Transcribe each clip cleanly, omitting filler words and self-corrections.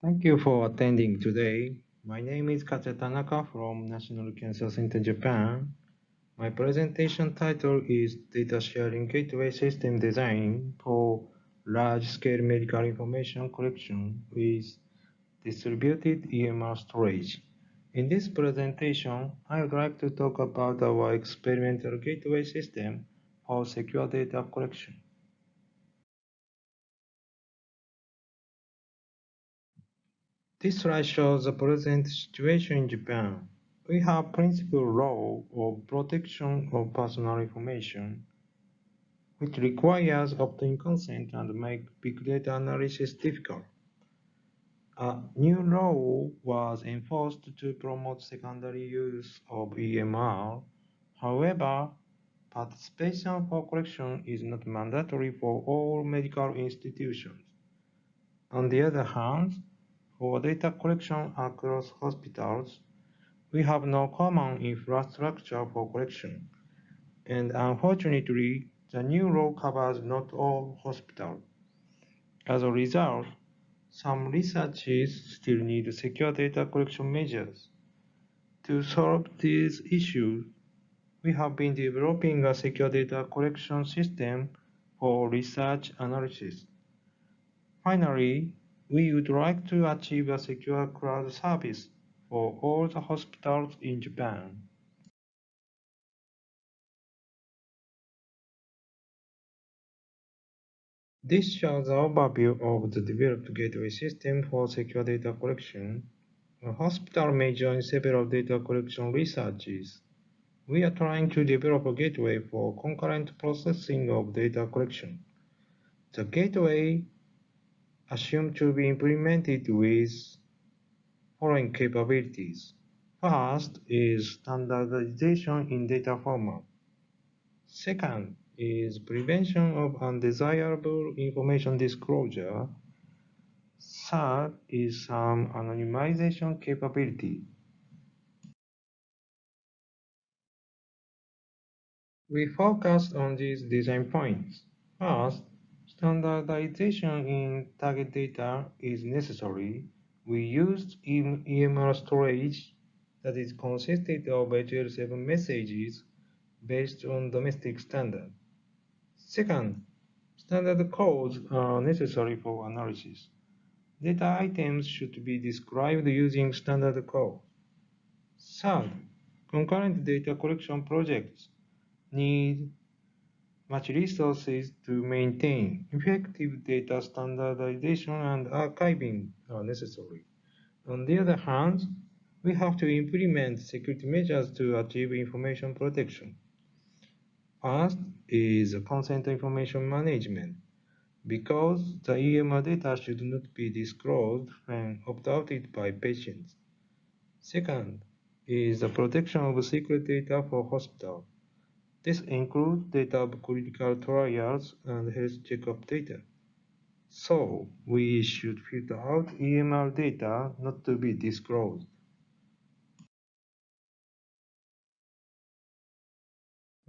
Thank you for attending today. My name is Kaze Tanaka from National Cancer Center Japan. My presentation title is Data Sharing Gateway System Design for Large-Scale Medical Information Collection with Distributed EMR Storage. In this presentation, I would like to talk about our experimental gateway system for secure data collection. This slide shows the present situation in Japan. We have principal law of protection of personal information, which requires obtain consent and make big data analysis difficult. A new law was enforced to promote secondary use of EMR. However, participation for collection is not mandatory for all medical institutions. On the other hand, for data collection across hospitals, we have no common infrastructure for collection, and unfortunately, the new law covers not all hospitals. As a result, some researchers still need secure data collection measures. To solve these issues, we have been developing a secure data collection system for research analysis. Finally, we would like to achieve a secure cloud service for all the hospitals in Japan. This shows an overview of the developed gateway system for secure data collection. A hospital may join several data collection researches. We are trying to develop a gateway for concurrent processing of data collection. The gateway assumed to be implemented with following capabilities. First is standardization in data format. Second is prevention of undesirable information disclosure. Third is some anonymization capability. We focused on these design points. First, standardization in target data is necessary. We used EMR storage that is consisted of HL7 messages based on domestic standard. Second, standard codes are necessary for analysis. Data items should be described using standard code. Third, concurrent data collection projects need much resources to maintain. Effective data standardization and archiving are necessary. On the other hand, we have to implement security measures to achieve information protection. First is consent information management. Because the EMR data should not be disclosed when opted by patients. Second is the protection of secret data for hospitals. This includes data of clinical trials and health checkup data. So, we should filter out EMR data not to be disclosed.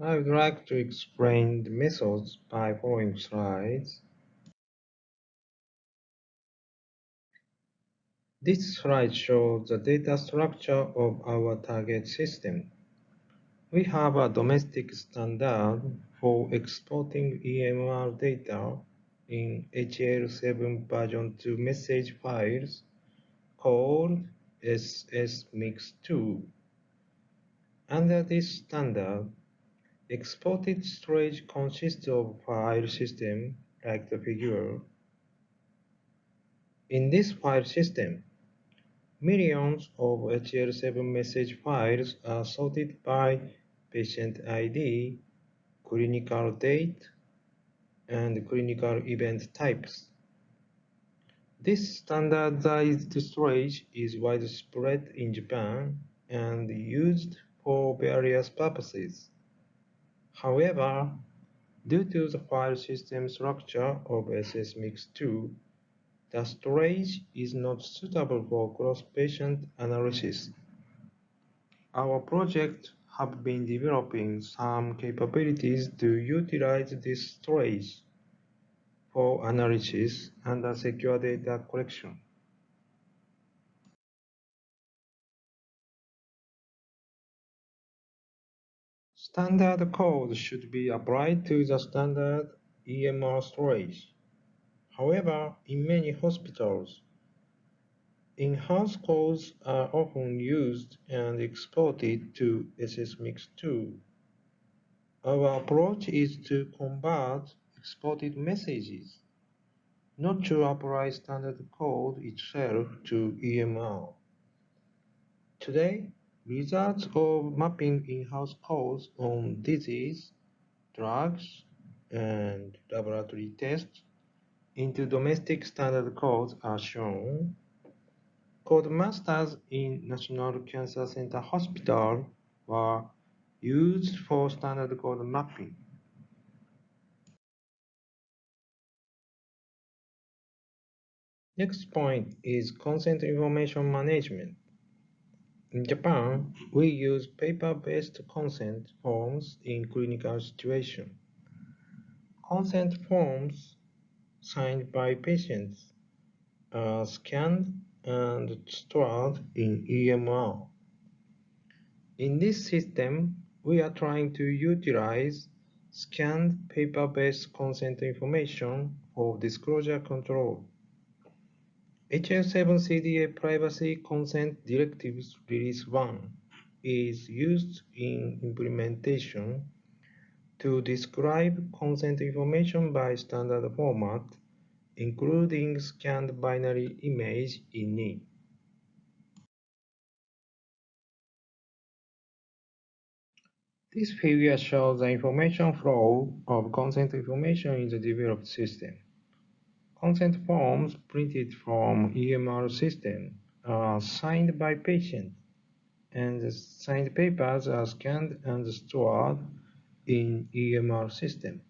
I would like to explain the methods by following slides. This slide shows the data structure of our target system. We have a domestic standard for exporting EMR data in HL7 version 2 message files called SSMix2. Under this standard, exported storage consists of file system like the figure. In this file system, millions of HL7 message files are sorted by patient ID, clinical date, and clinical event types. This standardized storage is widespread in Japan and used for various purposes. However, due to the file system structure of SSMix2, the storage is not suitable for cross-patient analysis. Our project have been developing some capabilities to utilize this storage for analysis and secure data collection. Standard code should be applied to the standard EMR storage. However, in many hospitals, in-house codes are often used and exported to SSMix2. Our approach is to convert exported messages, not to apply standard code itself to EMR. Today, results of mapping in-house codes on disease, drugs, and laboratory tests into domestic standard codes are shown. Codemasters in National Cancer Center Hospital were used for standard code mapping. Next point is consent information management. In Japan, we use paper-based consent forms in clinical situations. Consent forms signed by patients are scanned and stored in EMR. In this system, we are trying to utilize scanned paper-based consent information for disclosure control. HL7 CDA Privacy Consent Directives Release 1 is used in implementation to describe consent information by standard format, including scanned binary image in it. This figure shows the information flow of consent information in the developed system. Consent forms printed from EMR system are signed by patients, and the signed papers are scanned and stored in EMR system.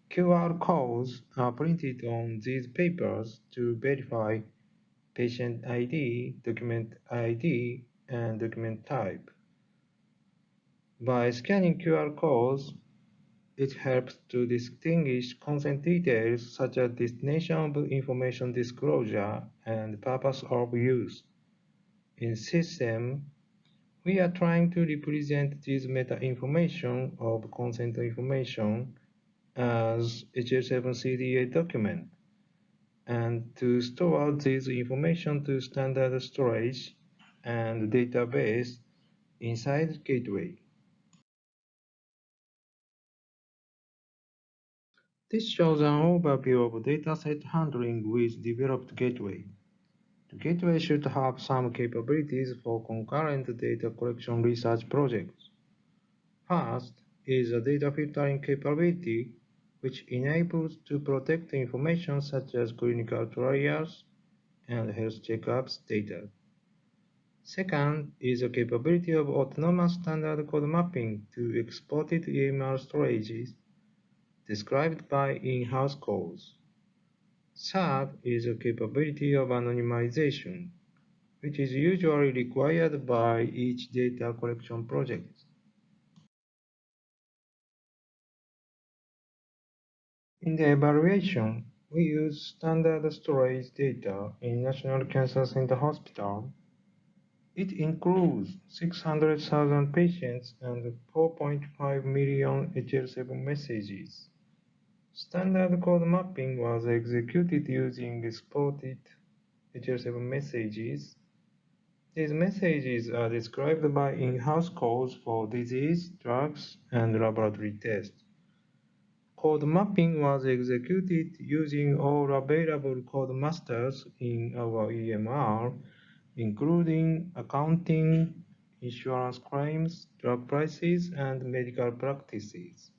QR codes are printed on these papers to verify patient ID, document ID, and document type. By scanning QR codes, it helps to distinguish consent details such as destination of information disclosure and purpose of use. In system, we are trying to represent this meta-information of consent information as HL7 CDA document and to store this information to standard storage and database inside Gateway. This shows an overview of dataset handling with developed Gateway. The Gateway should have some capabilities for concurrent data collection research projects. First is a data filtering capability, which enables to protect information such as clinical trials and health checkups data. Second is a capability of autonomous standard code mapping to exported EMR storages described by in-house codes. Third is a capability of anonymization, which is usually required by each data collection project. In the evaluation, we use standard storage data in National Cancer Center Hospital. It includes 600,000 patients and 4.5 million HL7 messages. Standard code mapping was executed using exported HL7 messages. These messages are described by in-house codes for disease, drugs, and laboratory tests. Code mapping was executed using all available code masters in our EMR, including accounting, insurance claims, drug prices, and medical practices.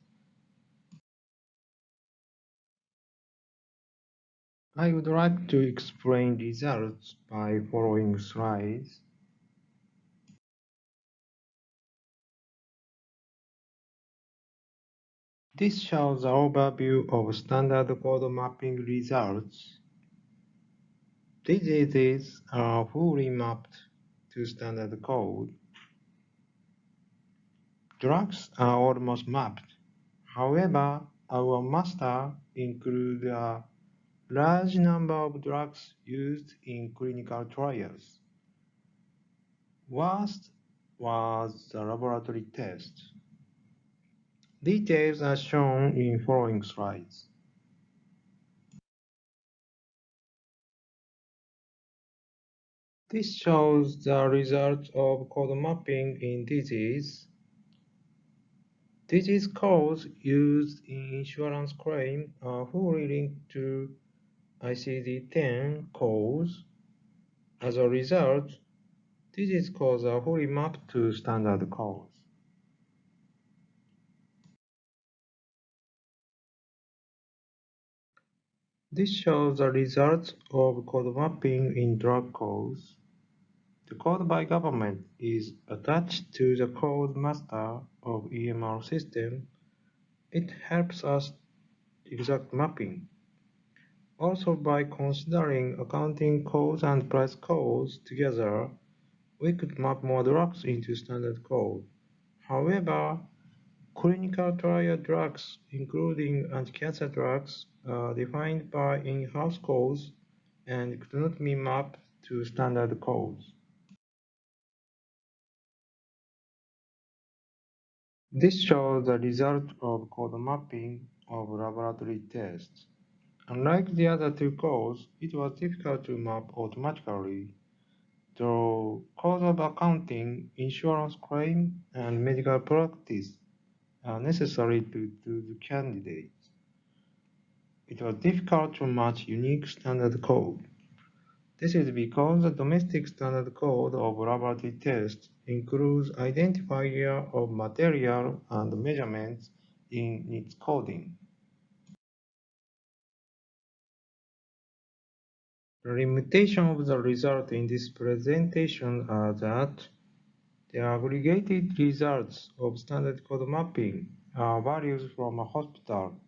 I would like to explain results by following slides. This shows an overview of standard code mapping results. Diseases are fully mapped to standard code. Drugs are almost mapped. However, our master includes a large number of drugs used in clinical trials. Worst was the laboratory test. Details are shown in following slides. This shows the results of code mapping in disease. Disease codes used in insurance claim are fully linked to ICD-10 codes. As a result, disease codes are fully mapped to standard codes. This shows the results of code mapping in drug codes. The code by government is attached to the code master of EMR system. It helps us exact mapping. Also, by considering accounting codes and price codes together, we could map more drugs into standard code. However, clinical trial drugs, including anti-cancer drugs, are defined by in-house codes and could not be mapped to standard codes. This shows the result of code mapping of laboratory tests. Unlike the other two codes, it was difficult to map automatically. The codes of accounting, insurance claim, and medical practice are necessary to the candidates. It was difficult to match unique standard code. This is because the domestic standard code of laboratory tests includes identifier of material and measurements in its coding. The limitation of the result in this presentation are that the aggregated results of standard code mapping are values from a hospital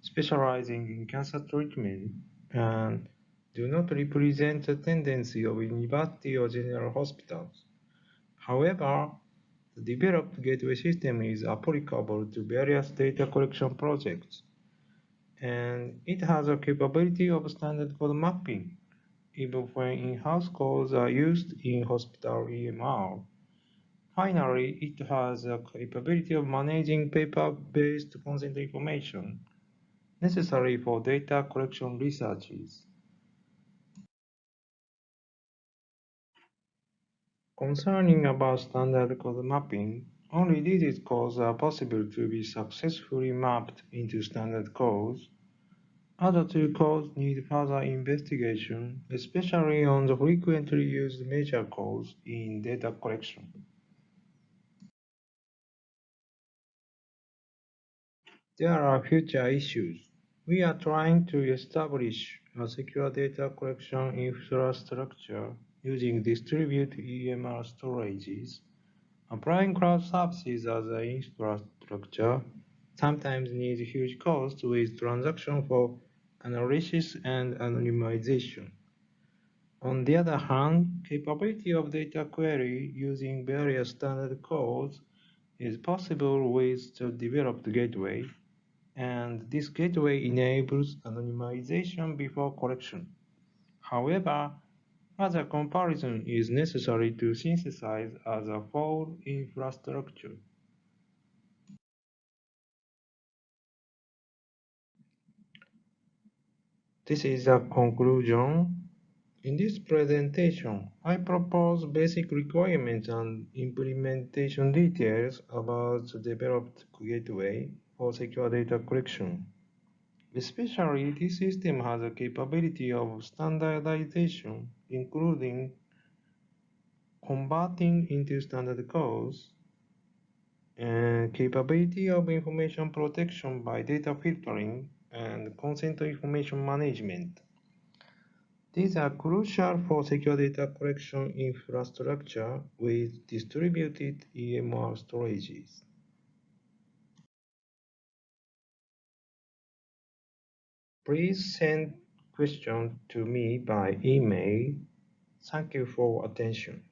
specializing in cancer treatment and do not represent the tendency of university or general hospitals. However, the developed gateway system is applicable to various data collection projects, and it has a capability of standard code mapping, even when in-house codes are used in hospital EMR. Finally, it has a capability of managing paper-based consent information necessary for data collection researches. Concerning about standard code mapping, only these codes are possible to be successfully mapped into standard codes. Other two codes need further investigation, especially on the frequently used major codes in data collection. There are future issues. We are trying to establish a secure data collection infrastructure using distributed EMR storages. Applying cloud services as an infrastructure sometimes needs huge costs with transaction for analysis and anonymization. On the other hand, capability of data query using various standard codes is possible with the developed gateway, and this gateway enables anonymization before collection. However, further comparison is necessary to synthesize as a full infrastructure. This is a conclusion. In this presentation, I propose basic requirements and implementation details about the developed gateway for secure data collection. Especially, this system has a capability of standardization, including converting into standard codes, and capability of information protection by data filtering and consent information management. These are crucial for secure data collection infrastructure with distributed EMR storages. Please send questions to me by email. Thank you for attention.